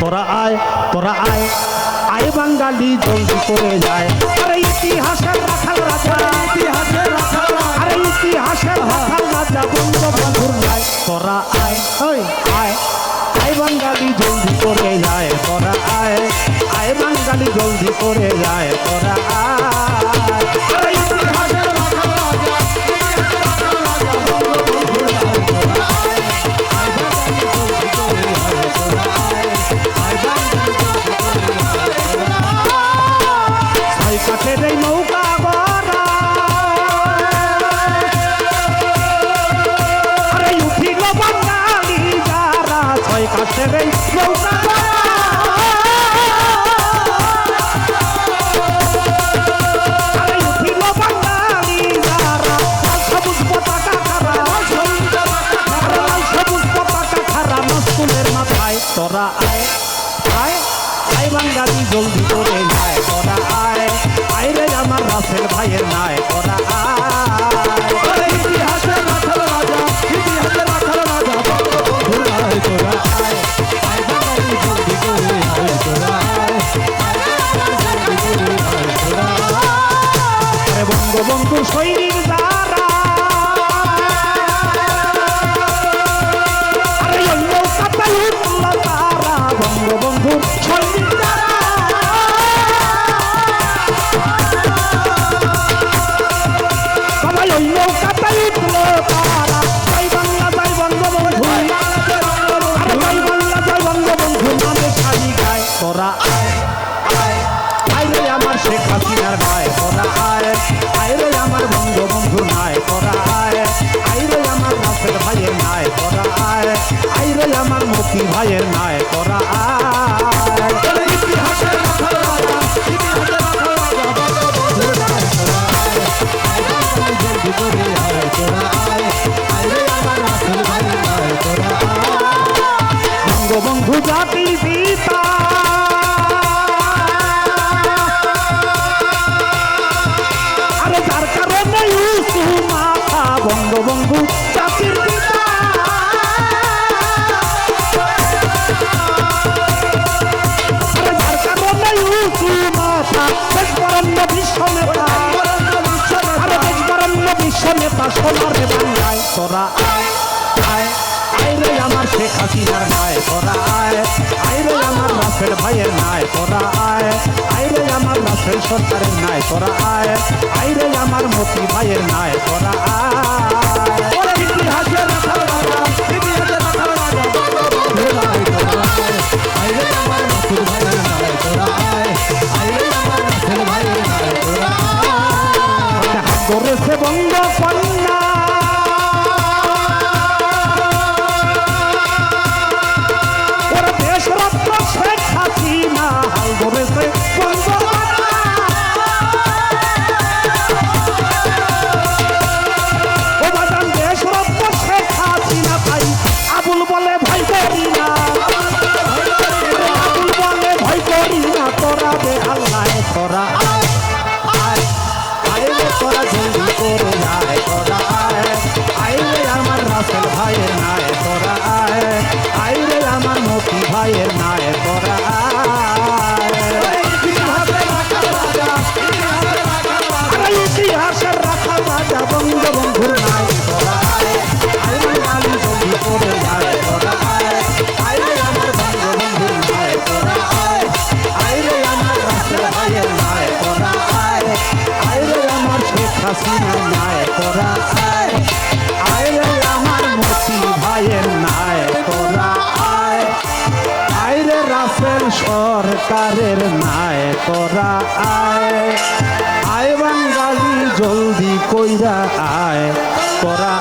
তোরা আয় আয় বাঙালি জলদি করে যায়। আরে ইতিহাসের রাখাল রাজা, আরে ইতিহাসের রাখাল রাজা বঙ্গবন্ধুর নাই। তোরা আয় আয় বাঙালি জলদি করে যায়। তোরা আয় বাঙালি জলদি করে যায়। তোরা আয় আরে ইতিহাসের রাখাল রাজা, কাঠের এই নৌকা গড়া, আরে উঠিল বাঙালি যারা, ছয় কাঠের এই নৌকা গড়া, আরে উঠিল বাঙালি যারা, সবুজ পতাকা খারা, সবুজ পতাকা খারা মাস্তুলের মাথায়। তোরা আয় বাঙালি জলদি করে যায়। তোরা আয় রে আমার রাসেল ভাইয়ের নাই। তোরা আয় ইতিহাসের রাখাল রাজা, ইতিহাসের রাখাল রাজা বঙ্গবন্ধুর নাই। তোরা আয় বাঙালি জলদি করে যায়। তোরা আয় বঙ্গবন্ধু সৈনিক যারা, আরে অন্য কাতাল উঠল তারা, বঙ্গবন্ধু সৈনিক যারা, সবাই অন্য কাতাল উঠল তারা। জয় বাংলা জয় বঙ্গবন্ধু, আরে জয় বাংলা জয় বঙ্গবন্ধু নামে সাজি গায়। তোরা আয় রে আমার শেখ হাসিনার ভাই। তোরা আয় রে আমার বঙ্গবন্ধু নাই। তোরা আয় রে আমার রাসেল ভাইয়ের নাই। তোরা আয় রে আমার মতি ভাইয়ের নাই। তোরা আয় ইতিহাসের রাখাল রাজা, ইতিহাসের রাখাল রাজা বঙ্গবন্ধুর নাই। তোরা আয় জলদি করে আয়। তোরা আয় রে আমার রাসেল ভাইয়ের নাই। তোরা বঙ্গবন্ধু জাতির পিতা, আরে যার কারণে উঁচু মাথা, বঙ্গবন্ধু জাতির পিতা, আরে যার কারণে উঁচু মাথা, দেশ বরেণ্য বিশ্ব নেতা, আরে দেশ বরেণ্য বিশ্ব নেতা সোনারে বাংলায়। তোরা আয় রে আমার শেখ হাসিনার নাই। তোরা আয় রে আমার রাসেল ভাইয়ের নাই। তোরা আয় রে আমার রাসেল সরকারের নাই। তোরা আয় রে আমার মতি ভাইয়ের নাই। তোরা আয় ইতিহাসের রাখাল রাজা, ইতিহাসের রাখাল রাজা বঙ্গবন্ধুর নাই। তোরা আয় রে আমার মতি ভাইয়ের নাই। তোরা আয় রে আমার রাসেল ভাইয়ের নাই। তোরা হাত ধরেছে বঙ্গ কন্যা, ওরা দেশরত্ন শেখ হাসিনা হাল ধরেছে বঙ্গ কন্যা, ও বাজান দেশরত্ন শেখ হাসিনা ভাই আবুল বলে ভাই করি না, আবুল বলে ভাই করি না। তোরা বেহাল নাই। তোরা আয় রে তোরা জলদি করে যায়। তোরা আয় রে আমার রাসেল ভাইয়ের নাই। তোরা আয় রে আমার মতি ভাইয়ের নাই। তোরা ইতিহাসের রাখাল রাজা বঙ্গবন্ধুর নাই। তোরা আয় বাঙালি জলদি করে যায়। তোরা আয় রে আমার বঙ্গবন্ধুর নাই। তোরা আয় রে আমার রাসেল ভাইয়ের নাই। তোরা আয় রে আমার শেখ হাসিনার নাই। তোরা আয় রে আমার মতি ভাইয়ের নাই। তোরা আয় রে রাসেল সরকারের নাই। তোরা আয় বাঙালি জলদি কইরা আয়। তোরা